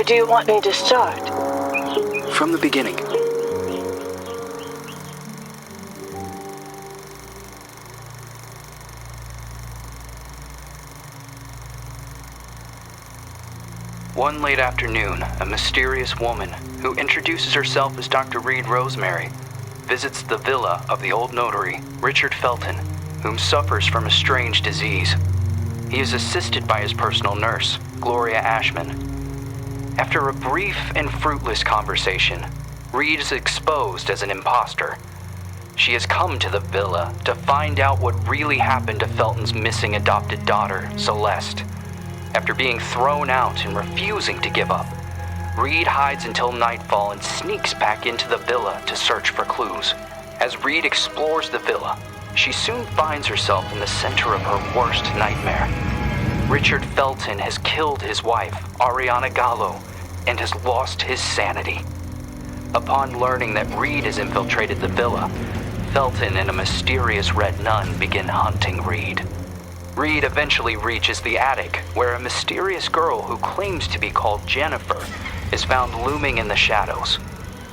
do you want me to start? From the beginning. One late afternoon, a mysterious woman, who introduces herself as Dr. Reed Rosemary, visits the villa of the old notary, Richard Felton, whom suffers from a strange disease. He is assisted by his personal nurse, Gloria Ashman. After a brief and fruitless conversation, Reed is exposed as an imposter. She has come to the villa to find out what really happened to Felton's missing adopted daughter, Celeste. After being thrown out and refusing to give up, Reed hides until nightfall and sneaks back into the villa to search for clues. As Reed explores the villa, she soon finds herself in the center of her worst nightmare. Richard Felton has killed his wife, Ariana Gallo, and has lost his sanity. Upon learning that Reed has infiltrated the villa, Felton and a mysterious red nun begin hunting Reed. Reed eventually reaches the attic, where a mysterious girl who claims to be called Jennifer is found looming in the shadows.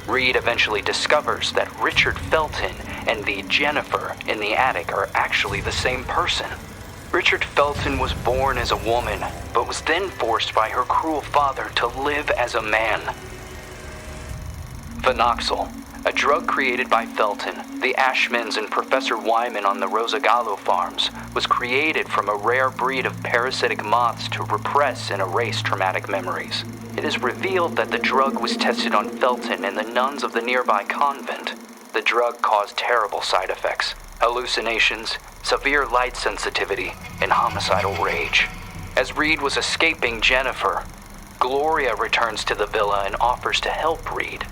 Reed eventually discovers that Richard Felton and the Jennifer in the attic are actually the same person. Richard Felton was born as a woman, but was then forced by her cruel father to live as a man. Phenoxyl, a drug created by Felton, the Ashmans, and Professor Wyman on the Rosagallo farms, was created from a rare breed of parasitic moths to repress and erase traumatic memories. It is revealed that the drug was tested on Felton and the nuns of the nearby convent. The drug caused terrible side effects: hallucinations, severe light sensitivity, and homicidal rage. As Reed was escaping Jennifer, Gloria returns to the villa and offers to help Reed.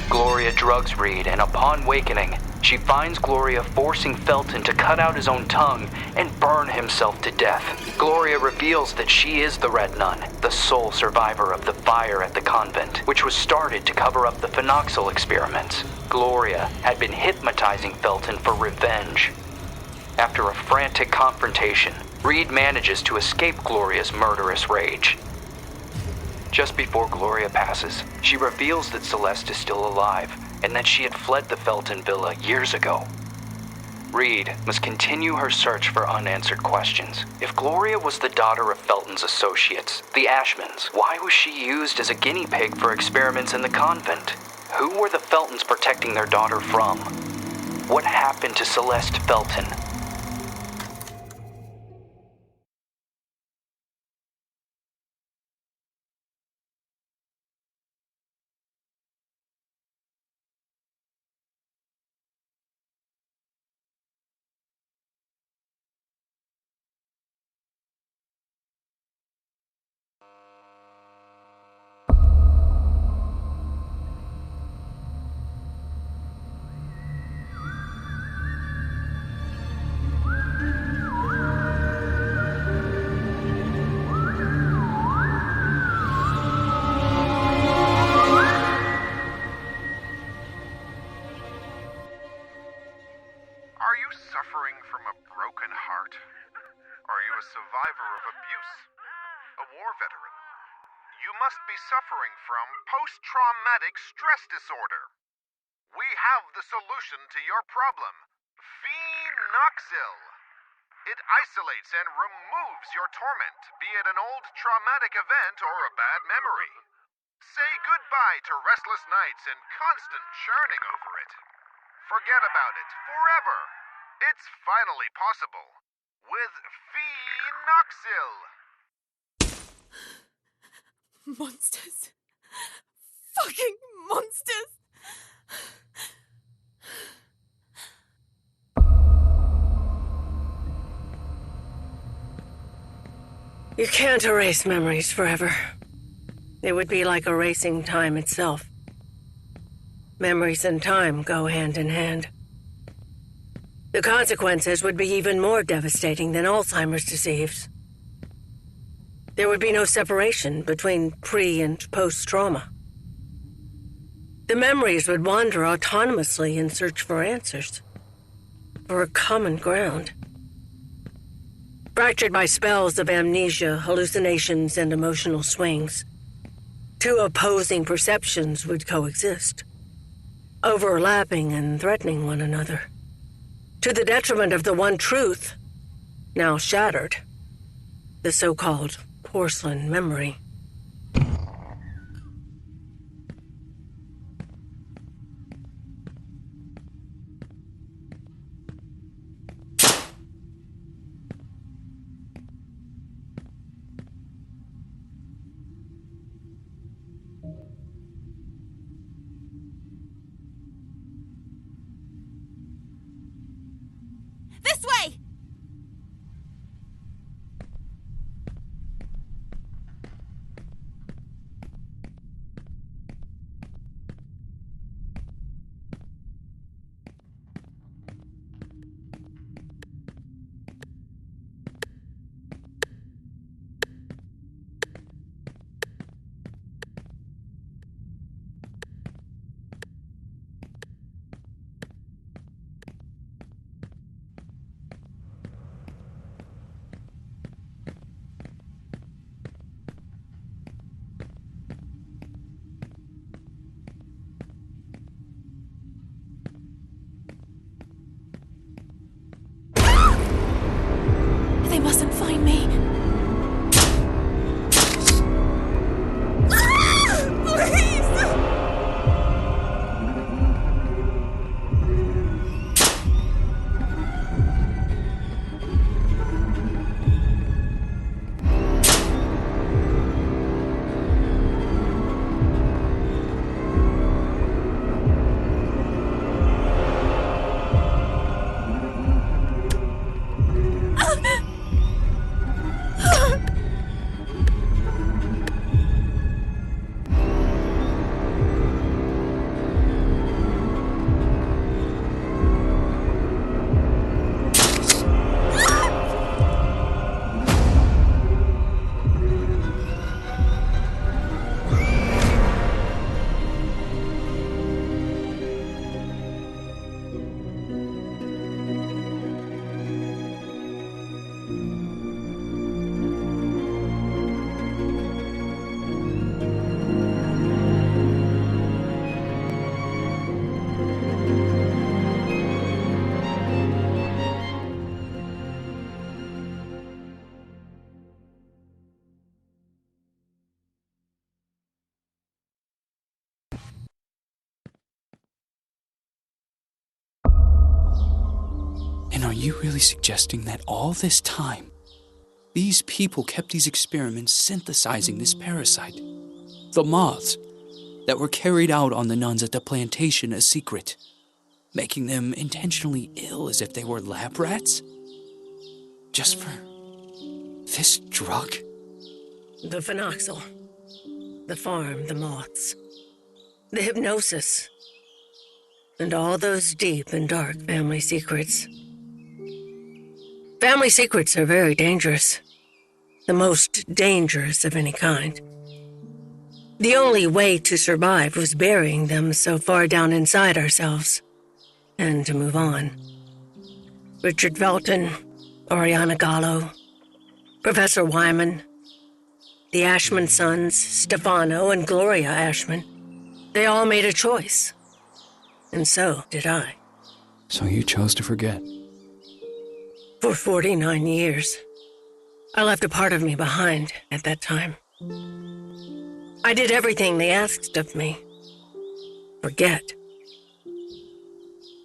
Gloria drugs Reed, and upon wakening, she finds Gloria forcing Felton to cut out his own tongue and burn himself to death. Gloria reveals that she is the Red Nun, the sole survivor of the fire at the convent, which was started to cover up the phenoxyl experiments. Gloria had been hypnotizing Felton for revenge. After a frantic confrontation, Reed manages to escape Gloria's murderous rage. Just before Gloria passes, she reveals that Celeste is still alive and that she had fled the Felton villa years ago. Reed must continue her search for unanswered questions. If Gloria was the daughter of Felton's associates, the Ashmans, why was she used as a guinea pig for experiments in the convent? Who were the Feltons protecting their daughter from? What happened to Celeste Felton? Suffering from post-traumatic stress disorder. We have the solution to your problem, Phenoxyl. It isolates and removes your torment, be it an old traumatic event or a bad memory. Say goodbye to restless nights and constant churning over it. Forget about it forever. It's finally possible with Phenoxyl. Monsters. Fucking monsters. You can't erase memories forever. It would be like erasing time itself. Memories and time go hand in hand. The consequences would be even more devastating than Alzheimer's disease. There would be no separation between pre- and post-trauma. The memories would wander autonomously in search for answers, for a common ground. Fractured by spells of amnesia, hallucinations, and emotional swings, Two opposing perceptions would coexist, overlapping and threatening one another, to the detriment of the one truth, now shattered, the so-called porcelain memory. This way! They mustn't find me. Please! And are you really suggesting that all this time, these people kept these experiments synthesizing this parasite? The moths that were carried out on the nuns at the plantation a secret, making them intentionally ill as if they were lab rats? Just for this drug? The phenoxyl, the farm, the moths, the hypnosis, and all those deep and dark family secrets. Family secrets are very dangerous. The most dangerous of any kind. The only way to survive was burying them so far down inside ourselves, and to move on. Richard Felton, Oriana Gallo, Professor Wyman, the Ashman sons, Stefano and Gloria Ashman, they all made a choice. And so did I. So you chose to forget. For 49 years. I left a part of me behind at that time. I did everything they asked of me. Forget.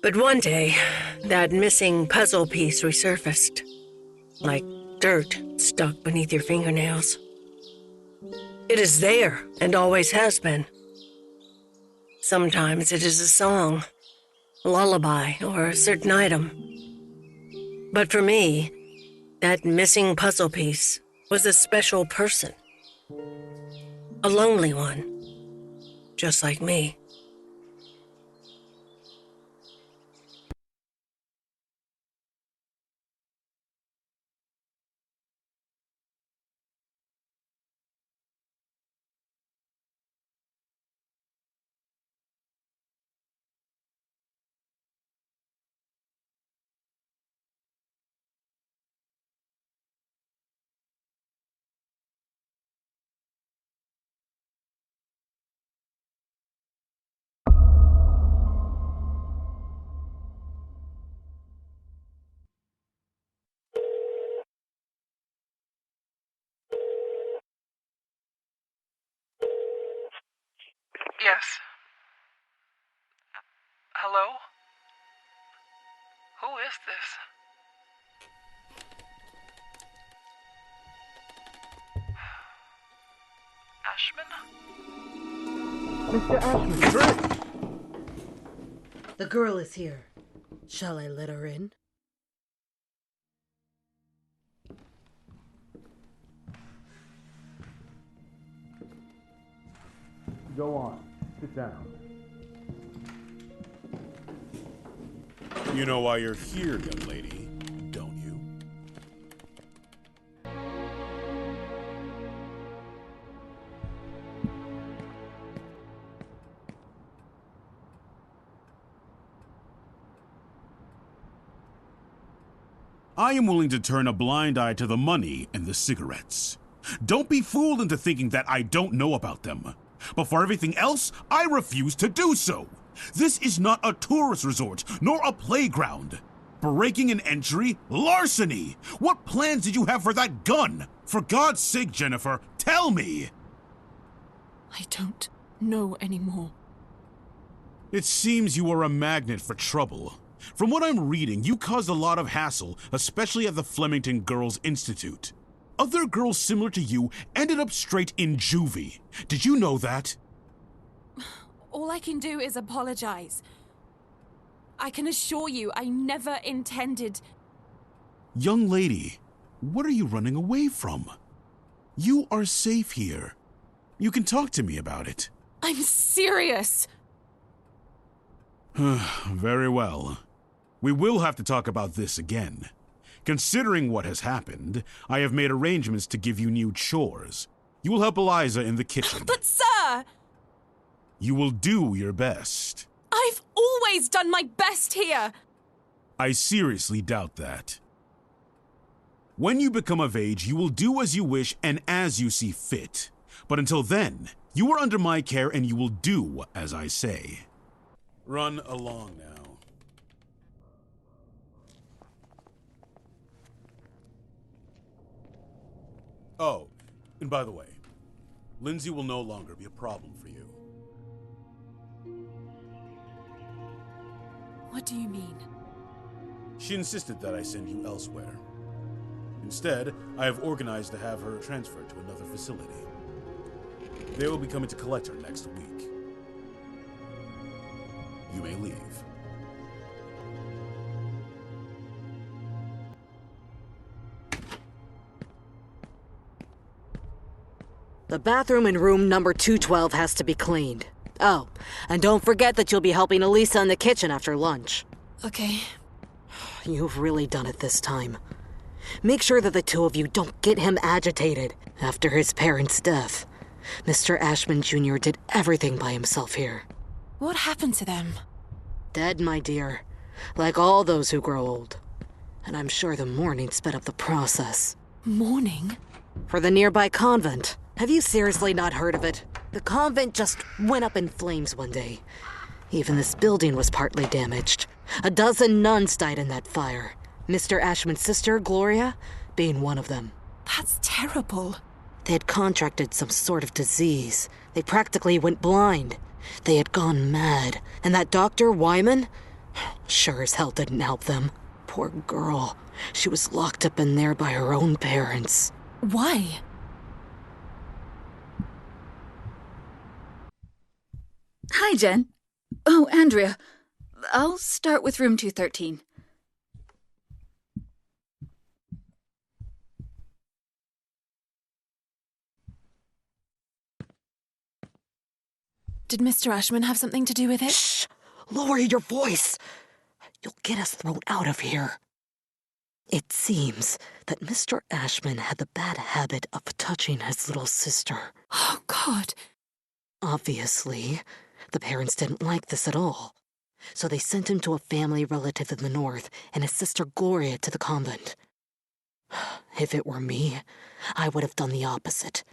But one day, that missing puzzle piece resurfaced, like dirt stuck beneath your fingernails. It is there and always has been. Sometimes it is a song, a lullaby, or a certain item. But for me, that missing puzzle piece was a special person. A lonely one, just like me. Yes. Hello? Who is this? Ashman? Mr. Ashman. The girl is here. Shall I let her in? Go on. Sit down. You know why you're here, young lady, don't you? I am willing to turn a blind eye to the money and the cigarettes. Don't be fooled into thinking that I don't know about them. But for everything else, I refuse to do so. This is not a tourist resort, nor a playground. Breaking an entry? Larceny! What plans did you have for that gun? For God's sake, Jennifer, tell me! I don't know anymore. It seems you are a magnet for trouble. From what I'm reading, you caused a lot of hassle, especially at the Flemington Girls Institute. Other girls similar to you ended up straight in juvie. Did you know that? All I can do is apologize. I can assure you I never intended... Young lady, what are you running away from? You are safe here. You can talk to me about it. I'm serious! Very well. We will have to talk about this again. Considering what has happened, I have made arrangements to give you new chores. You will help Eliza in the kitchen. But sir! You will do your best. I've always done my best here! I seriously doubt that. When you become of age, you will do as you wish and as you see fit. But until then, you are under my care and you will do as I say. Run along now. Oh, and by the way, Lindsay will no longer be a problem for you. What do you mean? She insisted that I send you elsewhere. Instead, I have organized to have her transferred to another facility. They will be coming to collect her next week. You may leave. The bathroom in room number 212 has to be cleaned. Oh, and don't forget that you'll be helping Elisa in the kitchen after lunch. Okay. You've really done it this time. Make sure that the two of you don't get him agitated after his parents' death. Mr. Ashman Jr. did everything by himself here. What happened to them? Dead, my dear. Like all those who grow old. And I'm sure the mourning sped up the process. Mourning? For the nearby convent. Have you seriously not heard of it? The convent just went up in flames one day. Even this building was partly damaged. 12 nuns died in that fire. Mr. Ashman's sister, Gloria, being one of them. That's terrible. They had contracted some sort of disease. They practically went blind. They had gone mad. And that Dr. Wyman? Sure as hell didn't help them. Poor girl. She was locked up in there by her own parents. Why? Hi, Jen. Oh, Andrea. I'll start with room 213. Did Mr. Ashman have something to do with it? Shh! Lower your voice! You'll get us thrown out of here. It seems that Mr. Ashman had the bad habit of touching his little sister. Oh, God. Obviously, the parents didn't like this at all. So they sent him to a family relative in the north and his sister Gloria to the convent. If it were me, I would have done the opposite.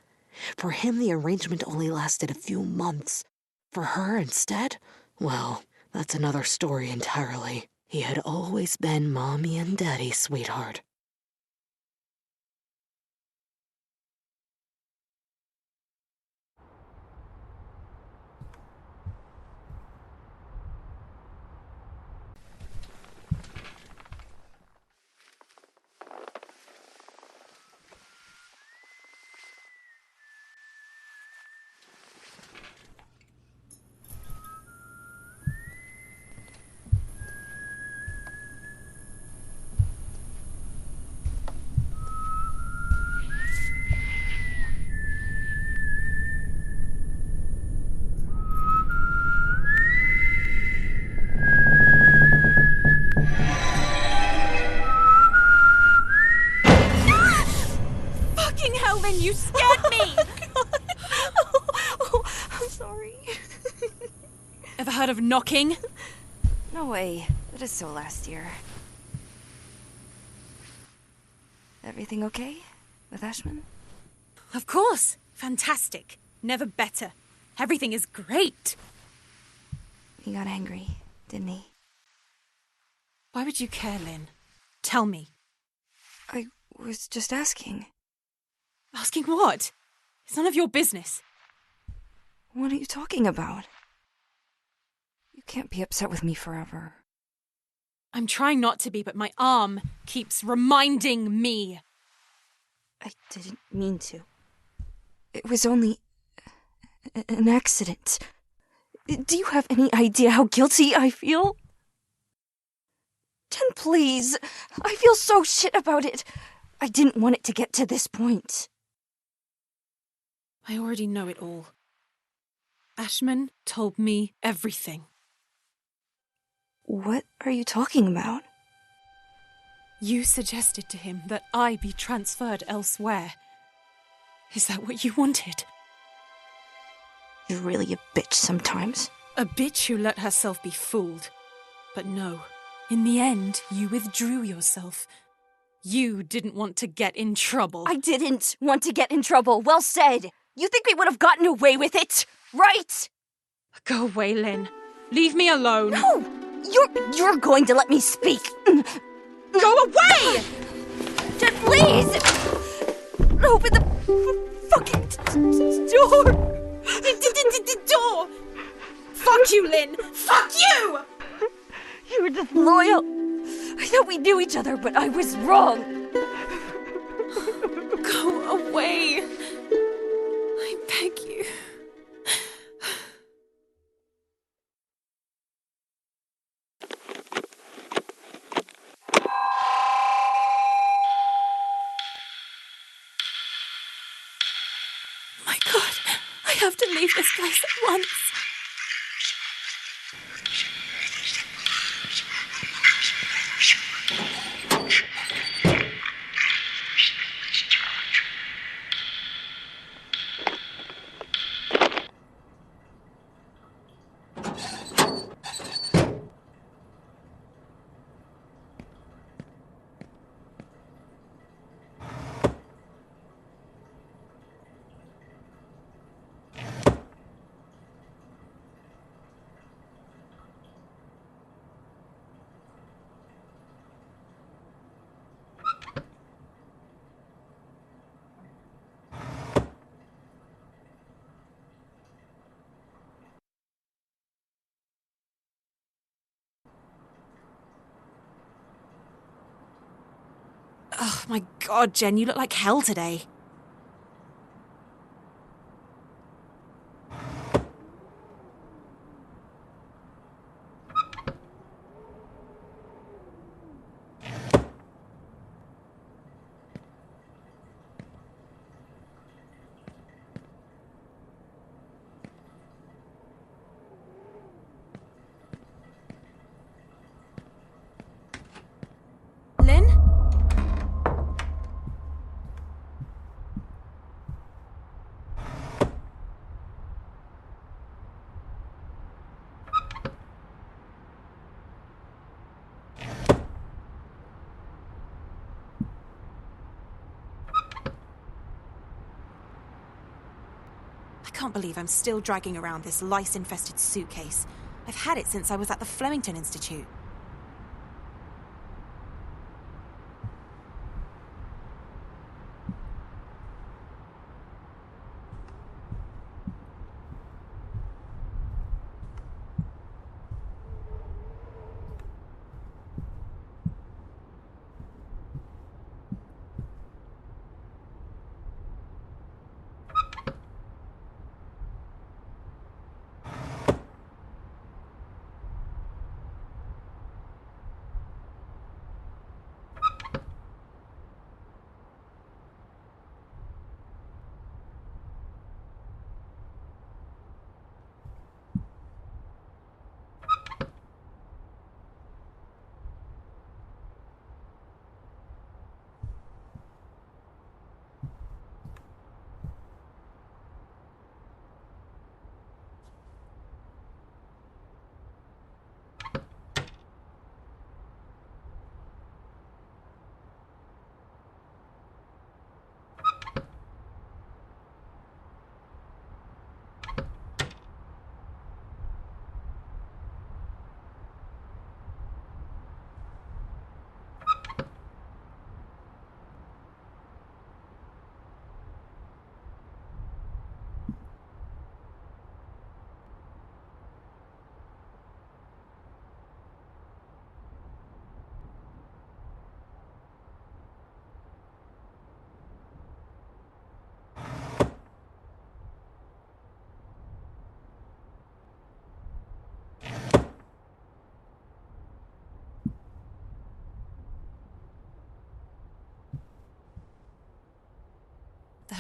For him, the arrangement only lasted a few months. For her, instead, well, that's another story entirely. He had always been Mommy and Daddy's sweetheart. knocking? No way. That is so last year. Everything okay with Ashman? Of course. Fantastic. Never better. Everything is great. He got angry, didn't he? Why would you care, Lynn? Tell me. I was just asking. Asking what? It's none of your business. What are you talking about? You can't be upset with me forever. I'm trying not to be, but my arm keeps reminding me. I didn't mean to. It was only an accident. Do you have any idea how guilty I feel? Jen, please. I feel so shit about it. I didn't want it to get to this point. I already know it all. Ashman told me everything. What are you talking about? You suggested to him that I be transferred elsewhere. Is that what you wanted? You're really a bitch sometimes. A bitch who let herself be fooled. But no, in the end, you withdrew yourself. You didn't want to get in trouble. I didn't want to get in trouble. Well said. You think we would have gotten away with it, right? Go away, Lynn. Leave me alone. No! You're going to let me speak. Go away! Jen, please! Open the fucking door! Door! Fuck you, Lynn! Fuck you! You were disloyal. I thought we knew each other, but I was wrong. Go away. I beg you. My God, I have to leave this place at once. Oh my God, Jen, you look like hell today. Lynn? I can't believe I'm still dragging around this lice-infested suitcase. I've had it since I was at the Flemington Institute.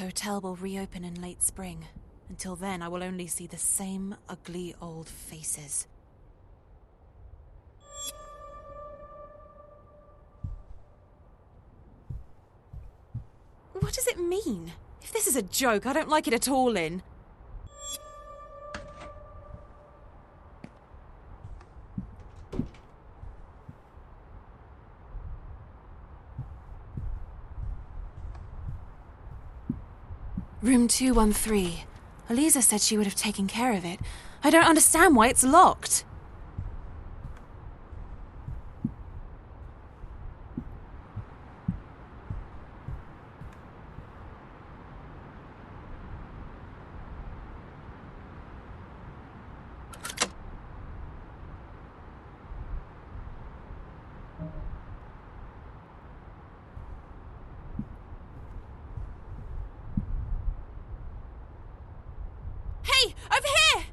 hotel will reopen in late spring. Until then, I will only see the same ugly old faces. What does it mean? If this is a joke, I don't like it at all, Lynn. Room 213. Eliza said she would have taken care of it. I don't understand why it's locked. Hey, over here!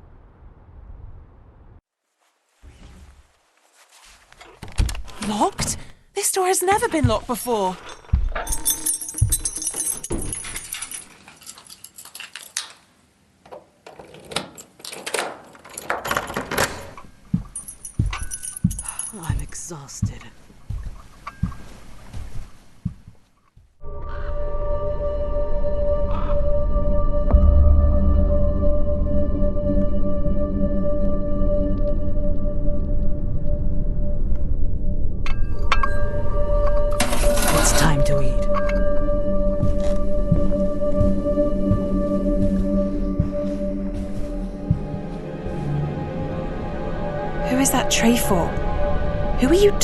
Locked? This door has never been locked before. I'm exhausted. It's time to eat. Who is that tray for? Who are you